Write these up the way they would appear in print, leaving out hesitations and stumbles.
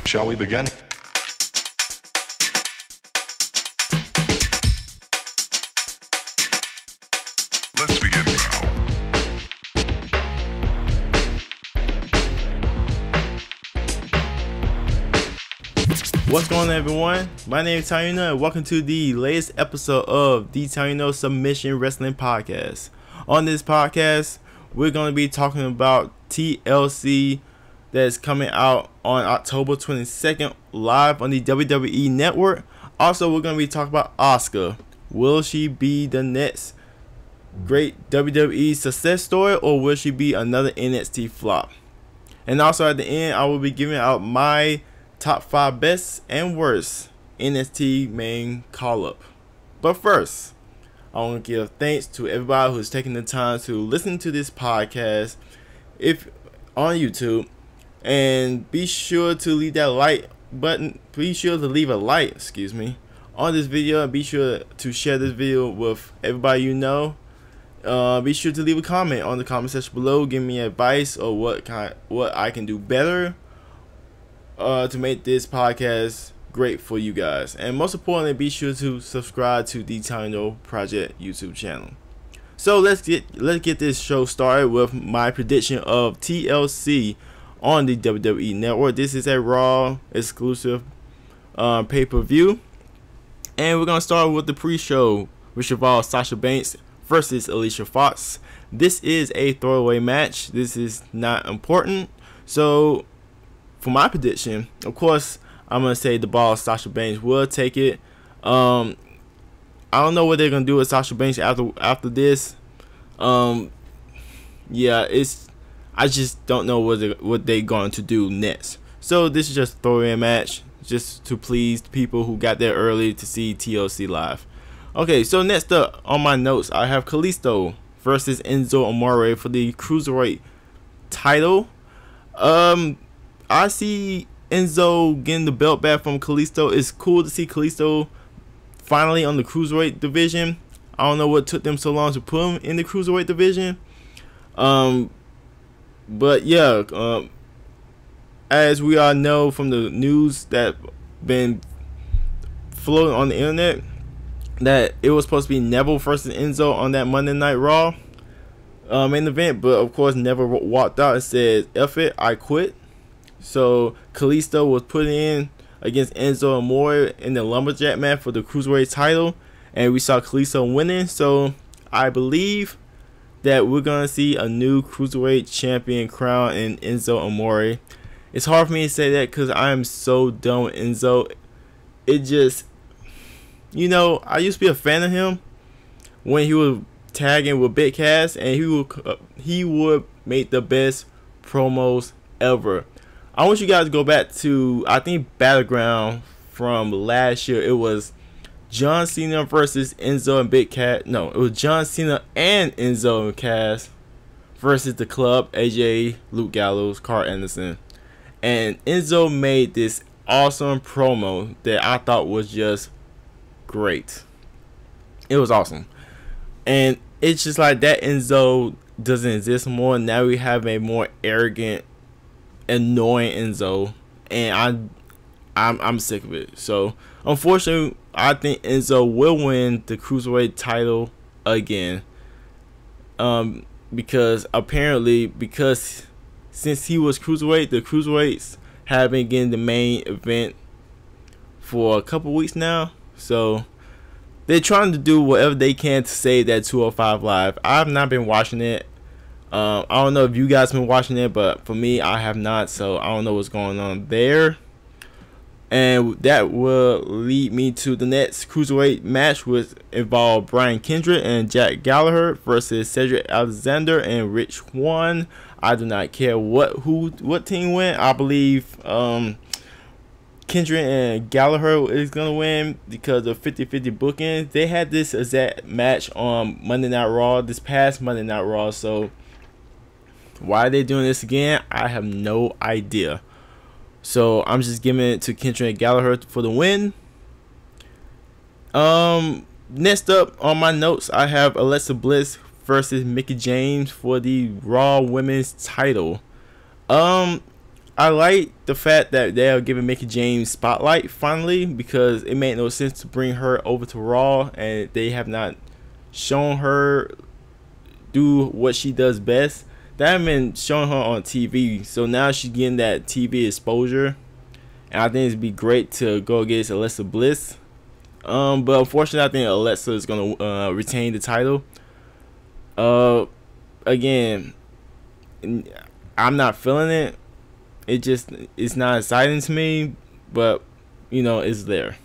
Shall we begin? Let's begin now. What's going on, everyone? My name is Tyuno, and welcome to the latest episode of the Tyuno Submission Wrestling podcast. On this podcast, we're going to be talking about TLC that's coming out on October 22nd live on the WWE Network. Also, we're going to be talking about Asuka. Will she be the next great WWE success story, or will she be another NXT flop? And also at the end, I will be giving out my top 5 best and worst NXT main call-up. But first, I want to give thanks to everybody who's taking the time to listen to this podcast if on YouTube, and be sure to leave that like button. Be sure to leave a like, on this video, and be sure to share this video with everybody you know. Be sure to leave a comment on the comment section below. Give me advice or what I can do better to make this podcast great for you guys. And most importantly, be sure to subscribe to the Tyuno Project YouTube channel. So let's get this show started with my prediction of TLC on the WWE Network. This is a Raw exclusive pay-per-view, and we're gonna start with the pre-show, which involves Sasha Banks versus Alicia Fox. This is a throwaway match. This is not important. So for my prediction, of course, I'm gonna say the boss Sasha Banks will take it. I don't know what they're gonna do with Sasha Banks after this. Yeah, I just don't know what they're going to do next. So this is just a throwaway match, just to please people who got there early to see TLC live. Okay, so next up on my notes, I have Kalisto versus Enzo Amore for the Cruiserweight title. I see Enzo getting the belt back from Kalisto. It's cool to see Kalisto finally on the Cruiserweight division. I don't know what took them so long to put him in the Cruiserweight division. But yeah, as we all know from the news that been floating on the internet, that it was supposed to be Neville versus Enzo on that Monday Night Raw main event, but of course Neville walked out and said, "F it, I quit." So Kalisto was put in against Enzo Amore in the lumberjack match for the Cruiserweight title, and we saw Kalisto winning. So I believe that we're gonna see a new Cruiserweight champion crown in Enzo Amore. It's hard for me to say that because I am so done with Enzo. It just, you know, I used to be a fan of him when he was tagging with Big Cass, and he would make the best promos ever. I want you guys to go back to, I think, Battleground from last year. It was John Cena versus Enzo and Big Cass. No, it was John Cena and Enzo and Cass versus the Club, AJ, Luke Gallows, Carl Anderson. And Enzo made this awesome promo that I thought was just great. It was awesome. And it's just like that Enzo doesn't exist more. Now we have a more arrogant, annoying Enzo, and I'm sick of it. So unfortunately, I think Enzo will win the Cruiserweight title again, because since he was Cruiserweight, the Cruiserweights have been getting the main event for a couple weeks now. So they're trying to do whatever they can to save that 205 Live. I've not been watching it. I don't know if you guys been watching it, but for me, I have not, so I don't know what's going on there. And that will lead me to the next Cruiserweight match, which involved Brian Kendrick and Jack Gallagher versus Cedric Alexander and Rich Swann. I do not care what team win. I believe Kendrick and Gallagher is gonna win because of 50-50 booking. They had this exact match on Monday Night Raw, this past Monday Night Raw, so why are they doing this again? I have no idea. So I'm just giving it to Kendrick and Gallagher for the win. Next up on my notes, I have Alexa Bliss versus Mickie James for the Raw Women's title. I like the fact that they are giving Mickie James spotlight finally, because it made no sense to bring her over to Raw and they have not shown her do what she does best. They haven't been showing her on TV, so now she's getting that TV exposure, and I think it'd be great to go against Alexa Bliss. But unfortunately, I think Alexa is gonna retain the title. Again, I'm not feeling it. It's not exciting to me, but it's there.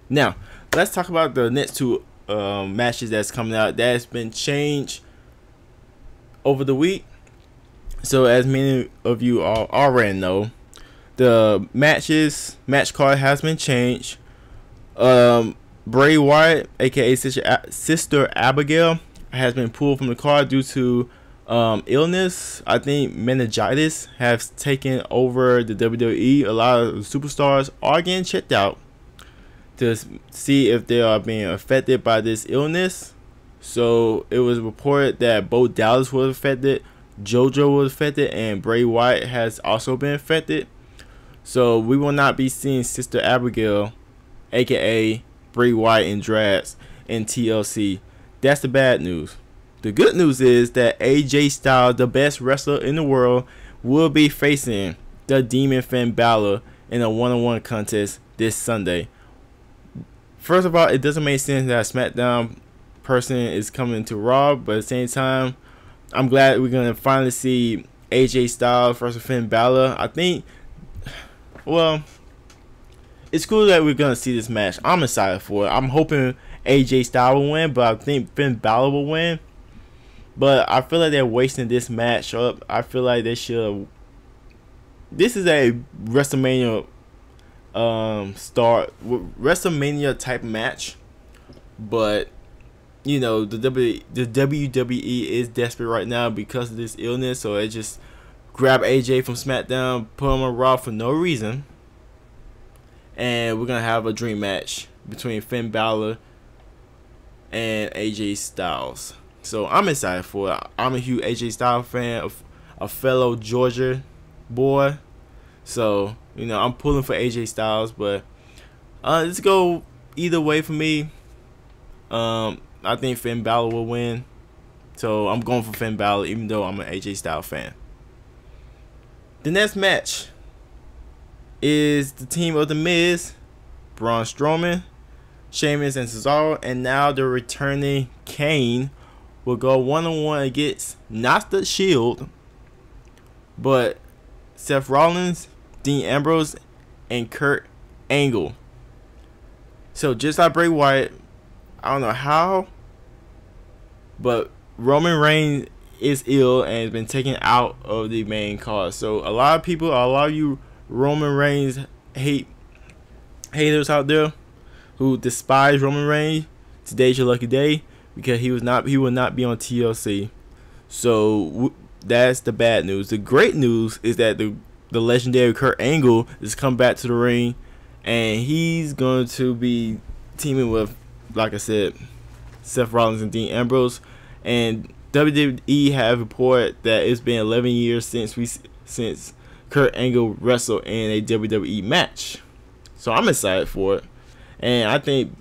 Now let's talk about the next two matches that's coming out that's been changed over the week. So as many of you all already know, the match card has been changed. Bray Wyatt, aka Sister Abigail, has been pulled from the card due to illness. I think meningitis has taken over the WWE. A lot of superstars are getting checked out to see if they are being affected by this illness. So it was reported that Bo Dallas was affected, JoJo was affected, and Bray Wyatt has also been affected. So we will not be seeing Sister Abigail, aka Bray Wyatt, in drags in TLC. That's the bad news. The good news is that AJ Styles, the best wrestler in the world, will be facing the Demon Finn Balor in a one-on-one contest this Sunday. First of all, it doesn't make sense that a SmackDown person is coming to Raw, but at the same time, I'm glad we're going to finally see AJ Styles versus Finn Balor. I think, well, it's cool that we're going to see this match. I'm excited for it. I'm hoping AJ Styles will win, but I think Finn Balor will win. But I feel like they're wasting this match up. I feel like they should. This is a WrestleMania WrestleMania type match, but the WWE is desperate right now because of this illness, so they just grab AJ from SmackDown, put him on Raw for no reason, and we're gonna have a dream match between Finn Balor and AJ Styles. So I'm excited for it. I'm a huge AJ Styles fan, a fellow Georgia boy. So, I'm pulling for AJ Styles, but let's go either way for me. I think Finn Balor will win. So I'm going for Finn Balor, even though I'm an AJ Styles fan. The next match is the team of The Miz, Braun Strowman, Sheamus, and Cesaro, and now the returning Kane will go one-on-one against not the Shield, but Seth Rollins, Dean Ambrose, and Kurt Angle. So just like Bray Wyatt, I don't know how, but Roman Reigns is ill and has been taken out of the main card. So a lot of you Roman Reigns haters out there who despise Roman Reigns, today's your lucky day, because he will not be on TLC. So that's the bad news. The great news is that the legendary Kurt Angle has come back to the ring, and he's going to be teaming with, like I said, Seth Rollins and Dean Ambrose. And WWE have reported that it's been 11 years since Kurt Angle wrestled in a WWE match. So I'm excited for it, and I think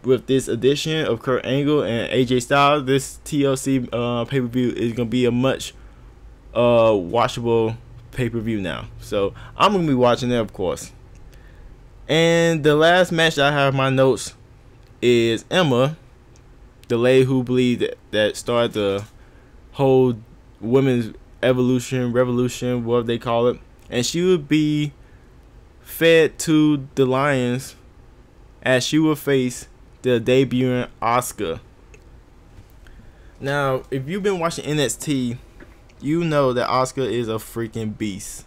with this addition of Kurt Angle and AJ Styles, this TLC pay-per-view is going to be a much watchable pay-per-view now. So I'm going to be watching it, of course. And the last match that I have in my notes is Emma, the lady who believed that started the whole women's revolution, whatever they call it. And she would be fed to the Lions as she will face the debuting Asuka. Now, if you've been watching NXT, you know that Asuka is a freaking beast.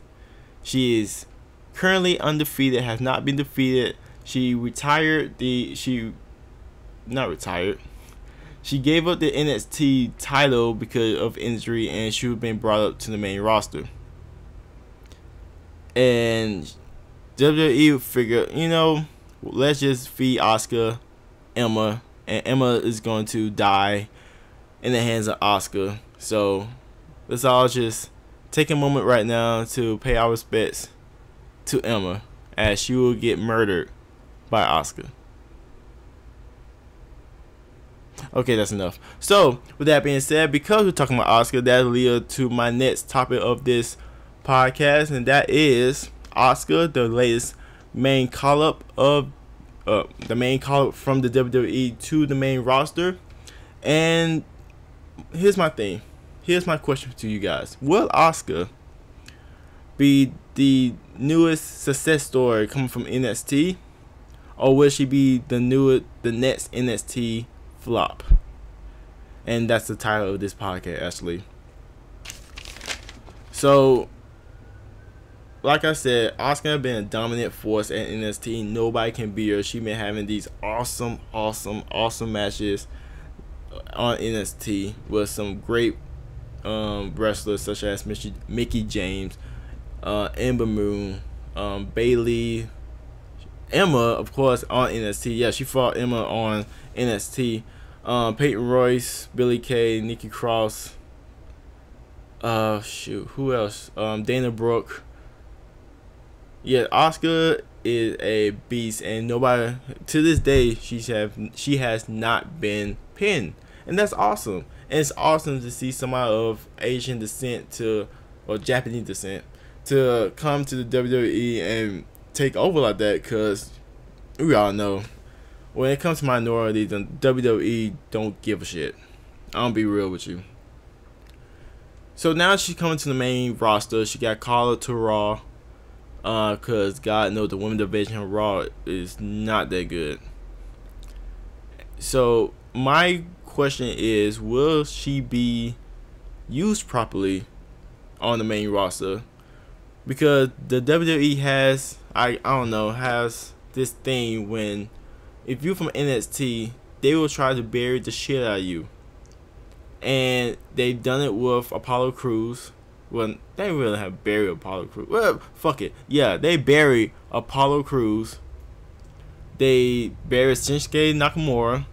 She is currently undefeated, has not been defeated. She gave up the NXT title because of injury, and she would have been brought up to the main roster. And WWE figured, let's just feed Asuka Emma, and Emma is going to die in the hands of Asuka. So let's all just take a moment right now to pay our respects to Emma, as she will get murdered by Asuka. Okay, that's enough. So, with that being said, because we're talking about Asuka, that'll lead to my next topic of this podcast, and that is Asuka, the latest main call-up of the main call-up from the WWE to the main roster. And here's my thing. Here's my question to you guys. Will Asuka be the newest success story coming from NXT, or will she be the next NXT flop? And that's the title of this podcast, actually. So, like I said, Asuka has been a dominant force at NXT. Nobody can beat her. She's been having these awesome matches on NXT with some great wrestlers such as Mickie James, Ember Moon, Bayley, Emma, of course, on NXT. Yeah, she fought Emma on NXT. Peyton Royce, Billie Kay, Nikki Cross. Who else? Dana Brooke. Yeah, Asuka is a beast, and nobody to this day she has not been pinned, and that's awesome. And it's awesome to see somebody of Asian descent or Japanese descent to come to the WWE and take over like that, because we all know when it comes to minorities, the WWE don't give a shit. I'm gonna be real with you. So now she's coming to the main roster. She got called up to Raw, cause God knows the women's division of Raw is not that good. So my question is, will she be used properly on the main roster? Because the WWE has, I don't know, has this thing when if you're from NXT, they will try to bury the shit out of you. And they've done it with Apollo Crews. Well, they didn't really have buried Apollo Crews. Well, fuck it. Yeah, they buried Apollo Crews. They buried Shinsuke Nakamura.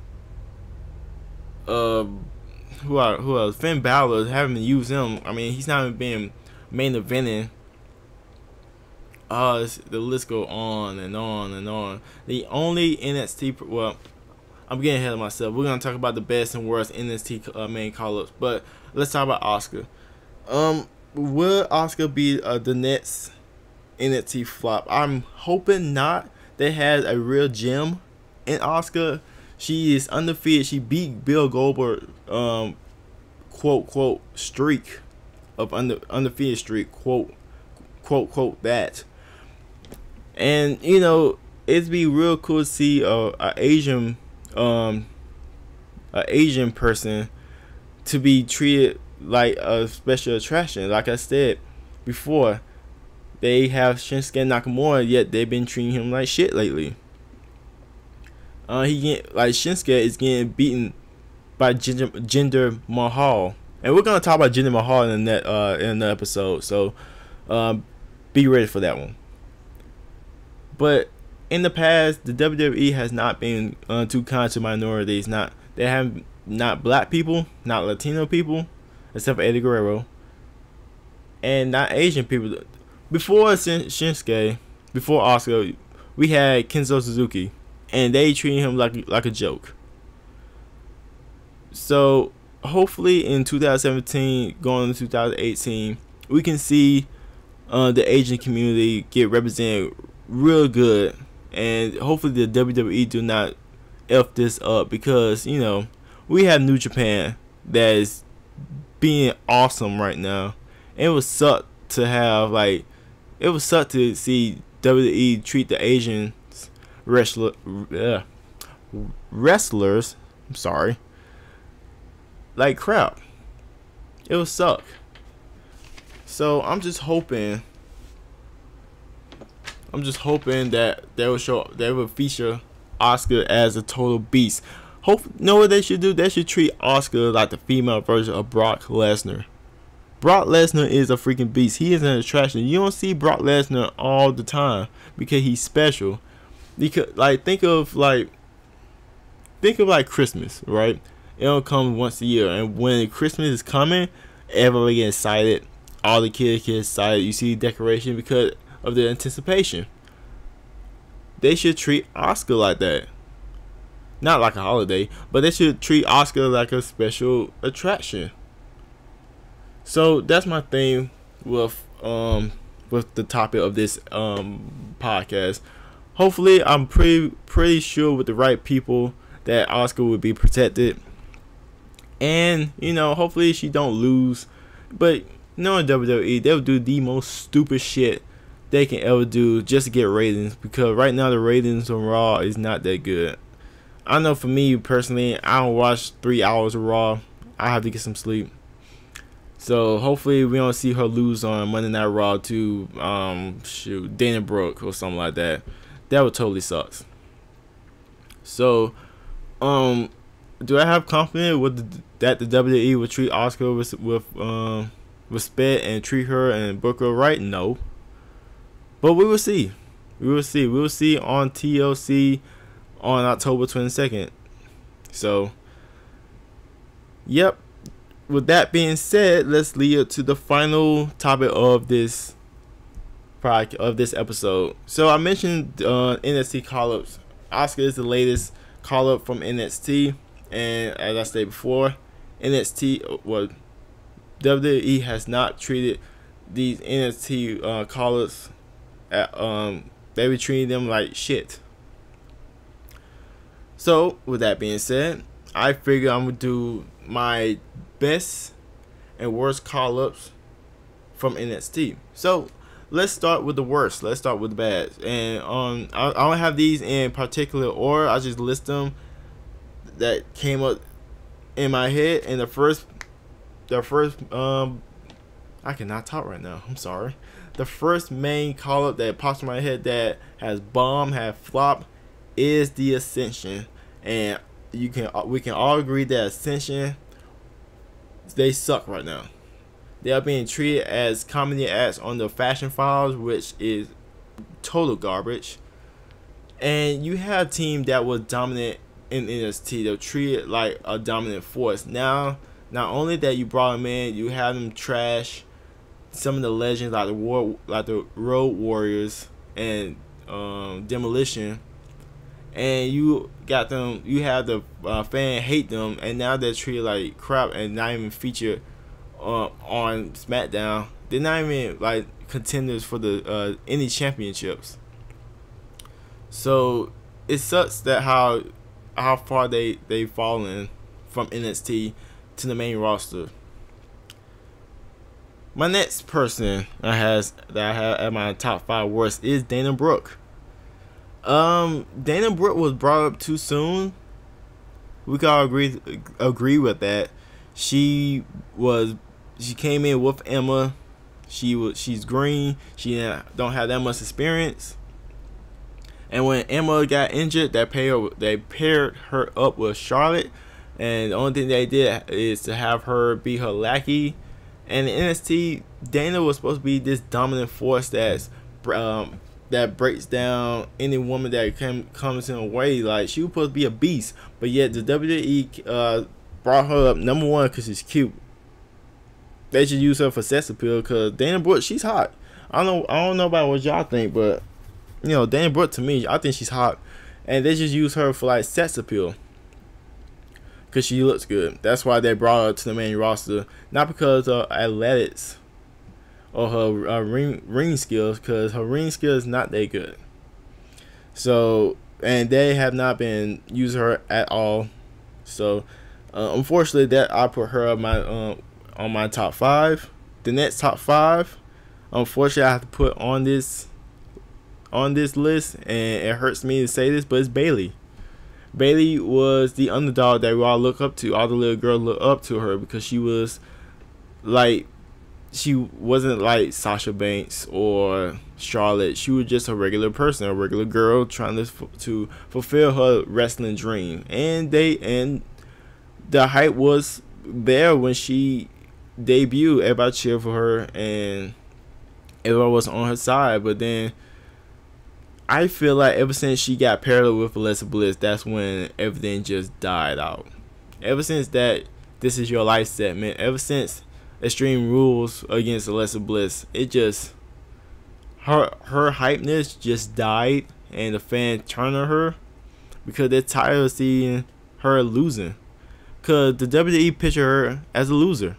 Who else? Finn Balor, haven't used him. I mean, he's not even been main eventing. The list go on and on and on. The only NXT, well, I'm getting ahead of myself. We're gonna talk about the best and worst NXT main call-ups, but let's talk about Asuka. Will Asuka be the next NXT flop? I'm hoping not. They had a real gem in Asuka. She is undefeated. She beat Bill Goldberg, quote streak of undefeated streak, quote that. And you know, it'd be real cool to see a Asian person to be treated like a special attraction. Like I said before, they have Shinsuke Nakamura, yet they've been treating him like shit lately. Shinsuke is getting beaten by Jinder Mahal, and we're gonna talk about Jinder Mahal in the episode. So, be ready for that one. But in the past, the WWE has not been too kind to minorities. They have not black people, not Latino people, except for Eddie Guerrero, and not Asian people. Before Shinsuke, before Asuka, we had Kenzo Suzuki, and they treated him like a joke. So hopefully in 2017, going into 2018, we can see the Asian community get represented real good, and hopefully the WWE do not F this up, because you know we have New Japan that is being awesome right now. And it would suck to see WWE treat the Asian wrestlers, I'm sorry, like crap. It would suck. So I'm just hoping that they will feature Asuka as a total beast. Know what they should do? They should treat Asuka like the female version of Brock Lesnar. Brock Lesnar is a freaking beast. He is an attraction. You don't see Brock Lesnar all the time because he's special. Because think of Christmas, right? It'll come once a year, and when Christmas is coming, everybody gets excited. all the kids get excited. You see decoration because of the anticipation. They should treat Asuka like that. Not like a holiday, but they should treat Asuka like a special attraction. So that's my thing with the topic of this podcast. Hopefully, I'm pretty sure with the right people that Asuka will be protected, and hopefully she don't lose. But knowing WWE, they'll do the most stupid shit they can ever do just to get ratings, because right now the ratings on Raw is not that good. I know for me personally, I don't watch 3 hours of Raw. I have to get some sleep. So hopefully we don't see her lose on Monday Night Raw to Dana Brooke or something like that. That would totally suck. So do I have confidence that the WWE would treat Asuka with respect and treat her and book her right? No. But we will see. We will see on TLC on October 22nd. So, yep. With that being said, let's lead up to the final topic of this episode. So I mentioned NXT call-ups. Asuka is the latest call-up from NXT, and as I stated before, WWE has not treated these NXT call-ups. They were treating them like shit. So with that being said, I figure I'm gonna do my best and worst call-ups from NXT. So let's start with the worst. Let's start with the bad. And I don't have these in particular order. I just list them that came up in my head. And the first I cannot talk right now. I'm sorry. The first main call-up that pops in my head that has bombed, have flopped, is the Ascension. And we can all agree that Ascension, they suck right now. They are being treated as comedy acts on the Fashion Files, which is total garbage. And you have a team that was dominant in NXT. They're treated like a dominant force. Now, not only that you brought them in, you have them trash some of the legends like the Road Warriors and Demolition. And you got them. You have the fan hate them, and now they're treated like crap and not even featured on SmackDown. They're not even like contenders for the any championships. So it sucks that how far they've fallen from NXT to the main roster. My next person that I have at my top 5 worst is Dana Brooke. Dana Brooke was brought up too soon. We can all agree with that. She came in with Emma. She's green. She don't have that much experience. And when Emma got injured, they paired her up with Charlotte, and the only thing they did is to have her be her lackey. And in NXT, Dana was supposed to be this dominant force that breaks down any woman that comes in a way. Like, she was supposed to be a beast, but yet the WWE brought her up, number one, because she's cute. They should use her for sex appeal, because Dana Brooke, she's hot. I don't know about what y'all think, but Dana Brooke, to me, I think she's hot, and they just use her for like sex appeal, because she looks good. That's why they brought her to the main roster, not because of athletics or her ring skills, because her ring skills not that good. So, and they have not been using her at all. So, unfortunately, that I put her on my top 5. The next top 5, unfortunately, I have to put on this list, and it hurts me to say this, but it's Bayley. Bayley was the underdog that we all look up to. All the little girls look up to her because she wasn't like Sasha Banks or Charlotte. She was just a regular person, a regular girl trying to fulfill her wrestling dream. And the hype was there when she debuted. Everybody cheered for her, and everyone was on her side. But then I feel like ever since she got paired up with Alexa Bliss, that's when everything just died out. Ever since that This Is Your Life segment, ever since Extreme Rules against Alexa Bliss. It just her hypeness just died, and the fans turned on her because they're tired of seeing her losing. Cause the WWE picture her as a loser,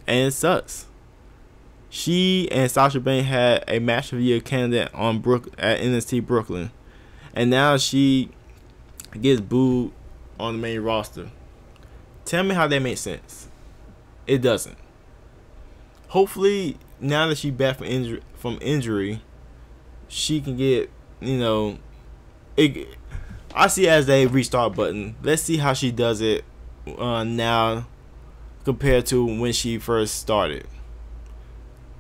and it sucks. She and Sasha Banks had a match of the year candidate on at NXT Brooklyn, and now she gets booed on the main roster. Tell me how that makes sense. It doesn't. Hopefully, now that she's back from injury, she can get, I see it as a restart button. Let's see how she does it now compared to when she first started.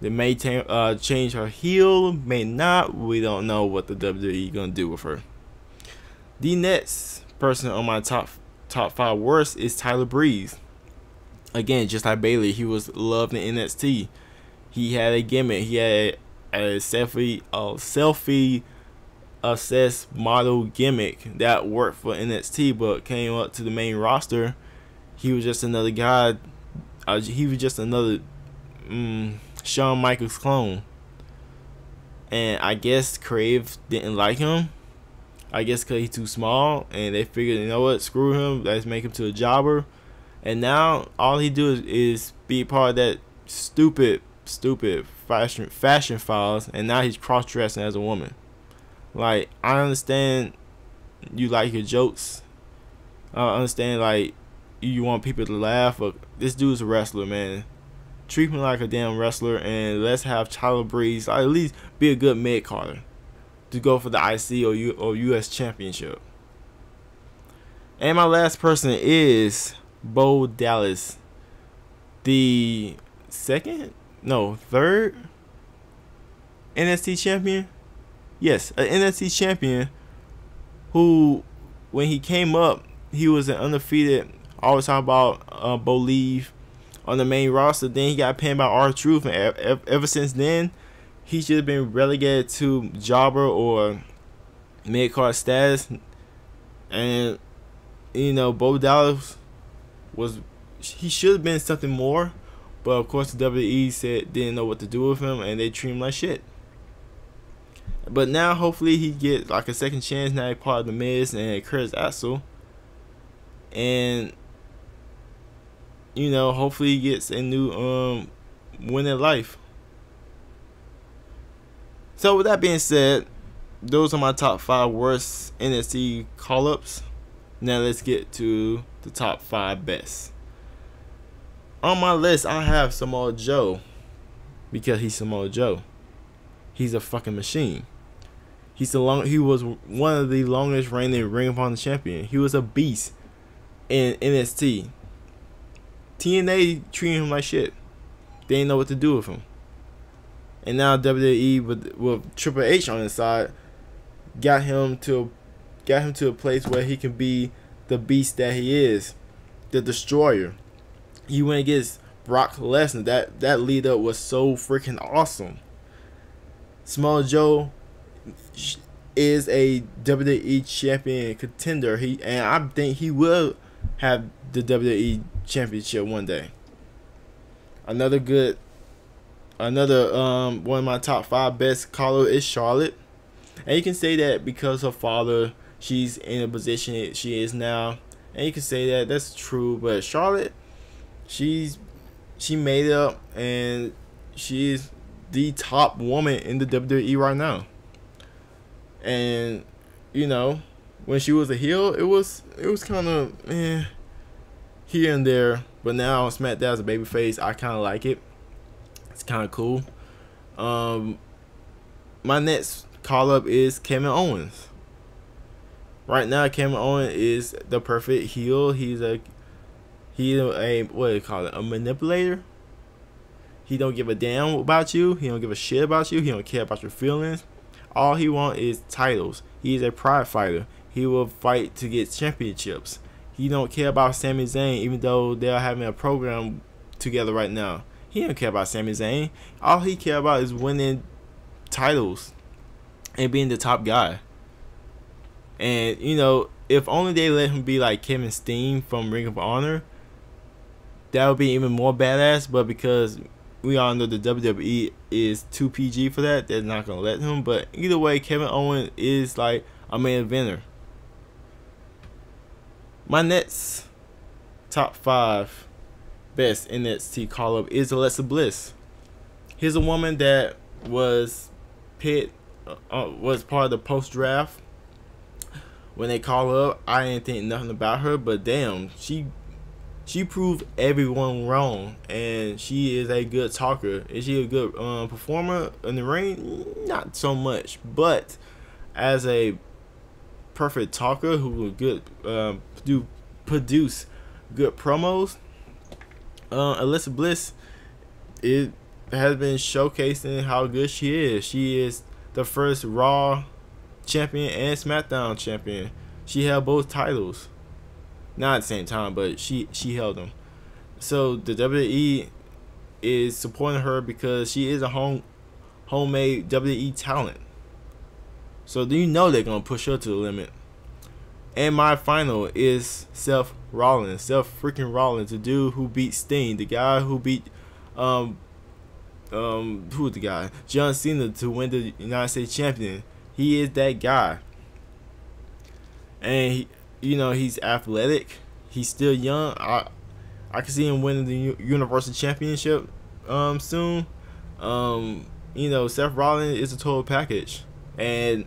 They may change her heel, may not. We don't know what the WWE gonna do with her. The next person on my top 5 worst is Tyler Breeze. Again, just like Bailey, he was loved in NXT. He had a gimmick. He had a selfie obsessed model gimmick that worked for NXT, but came up to the main roster. He was just another guy. He was just another Shawn Michaels clone. And I guess Crave didn't like him. I guess because he's too small, and they figured, you know what, screw him, let's make him to a jobber. And now all he do is be part of that stupid fashion files, and now he's cross-dressing as a woman. Like, I understand you like your jokes. I understand, like, you want people to laugh, but this dude's a wrestler, man. Treat me like a damn wrestler, and let's have Tyler Breeze at least be a good mid-carder to go for the IC or US Championship. And my last person is Bo Dallas, the third NXT champion. Yes, an NXT champion who, when he came up, he was an undefeated. I always talk about Believe on the main roster. Then he got pinned by R-Truth, and ever since then, he should have been relegated to jobber or mid-card status. And Bo Dallas he should have been something more, but of course the WWE said didn't know what to do with him, and they treat him like shit. But now hopefully he gets like a second chance. Now he's part of the Miz and Curtis Axel, and hopefully he gets a new win in life. So with that being said, those are my top 5 worst NXT call-ups. Now let's get to the top 5 best. On my list, I have Samoa Joe, because he's Samoa Joe. He's a fucking machine. He was one of the longest reigning Ring of Honor champion. He was a beast in NXT. TNA treated him like shit. They didn't know what to do with him. And now WWE with Triple H on his side got him to a place where he can be the beast that he is, the destroyer. He went against Brock Lesnar. That lead up was so freaking awesome. Samoa Joe is a WWE champion contender. And I think he will have the WWE championship one day. Another one of my top 5 best caller is Charlotte. And you can say that because her father, she's in a position she is now. And you can say that that's true, but Charlotte, she made it up, and she is the top woman in the WWE right now. And when she was a heel, it was kind of here and there, but now on SmackDown as a babyface, I kind of like it. It's kind of cool. My next call up is Kevin Owens. Right now, Kevin Owens is the perfect heel. He's a what do you call it? A manipulator. He don't give a damn about you. He don't give a shit about you. He don't care about your feelings. All he wants is titles. He's a pride fighter. He will fight to get championships. He don't care about Sami Zayn, even though they're having a program together right now. He don't care about Sami Zayn. All he care about is winning titles and being the top guy. And if only they let him be like Kevin Steen from Ring of Honor, that would be even more badass. But because we all know the WWE is too PG for that, they're not gonna let him. But either way, Kevin Owens is like a main eventer. My next top 5 best NXT call up is Alexa Bliss. Here's a woman that was was part of the post draft. When they call her up, I didn't think nothing about her, but damn, she proved everyone wrong, and she is a good talker. Is she a good performer in the ring? Not so much, but as a perfect talker who will produce good promos, Alexa Bliss has been showcasing how good she is. She is the first Raw champion and SmackDown champion. She held both titles, not at the same time, but she held them. So the WWE is supporting her because she is a homemade WWE talent. So do you know they're gonna push her to the limit? And my final is Seth Rollins, the dude who beat Sting, the guy who beat who was the guy? John Cena to win the United States champion. He is that guy. And he's athletic. He's still young. I can see him winning the Universal Championship soon. Seth Rollins is a total package. And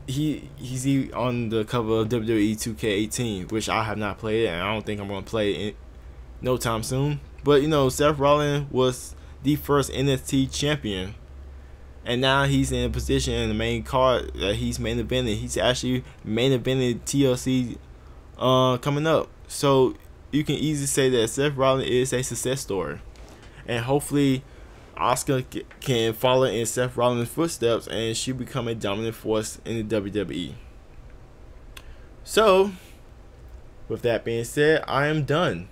he's on the cover of WWE 2K18, which I have not played, and I don't think I'm going to play it no time soon. But Seth Rollins was the first NXT champion, and now he's in a position in the main card that he's main eventing. He's actually main eventing TLC coming up. So you can easily say that Seth Rollins is a success story, and hopefully Asuka can follow in Seth Rollins' footsteps and she become a dominant force in the WWE. So, with that being said, I am done.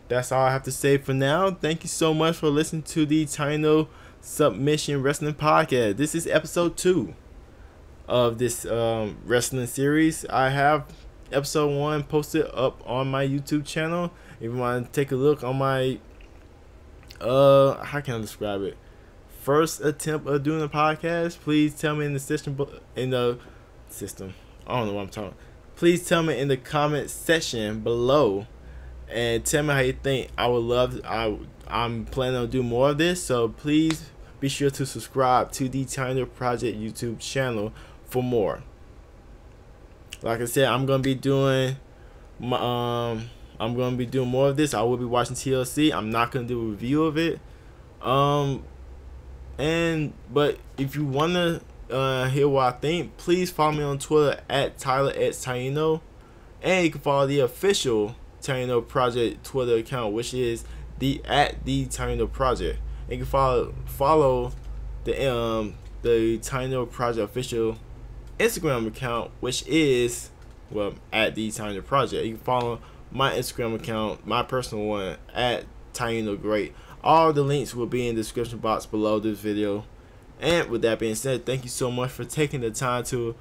That's all I have to say for now. Thank you so much for listening to the Tyuno Submission Wrestling Podcast. This is episode 2 of this wrestling series. I have episode 1 posted up on my YouTube channel. If you want to take a look on my how can I describe it? First attempt of doing a podcast. Please tell me in the system. I don't know what I'm talking. Please tell me in the comment section below, and tell me how you think. I would love. I'm planning on doing more of this, so please be sure to subscribe to the Tyuno Project YouTube channel for more. Like I said, I'm gonna be doing more of this. I will be watching TLC. I'm not gonna do a review of it. But if you wanna hear what I think, please follow me on Twitter at TylerXTyuno, and you can follow the official Tyuno Project Twitter account, which is the Tyuno Project. And you can follow the Tyuno Project official Instagram account, which is at the Tyuno Project. You can follow my Instagram account, my personal one, at Tyuno Great. All the links will be in the description box below this video. And with that being said, thank you so much for taking the time to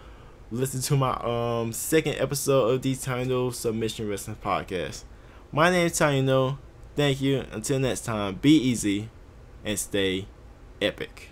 listen to my second episode of the Tyuno Submission Wrestling Podcast. My name is Tyuno. Thank you. Until next time, be easy and stay epic.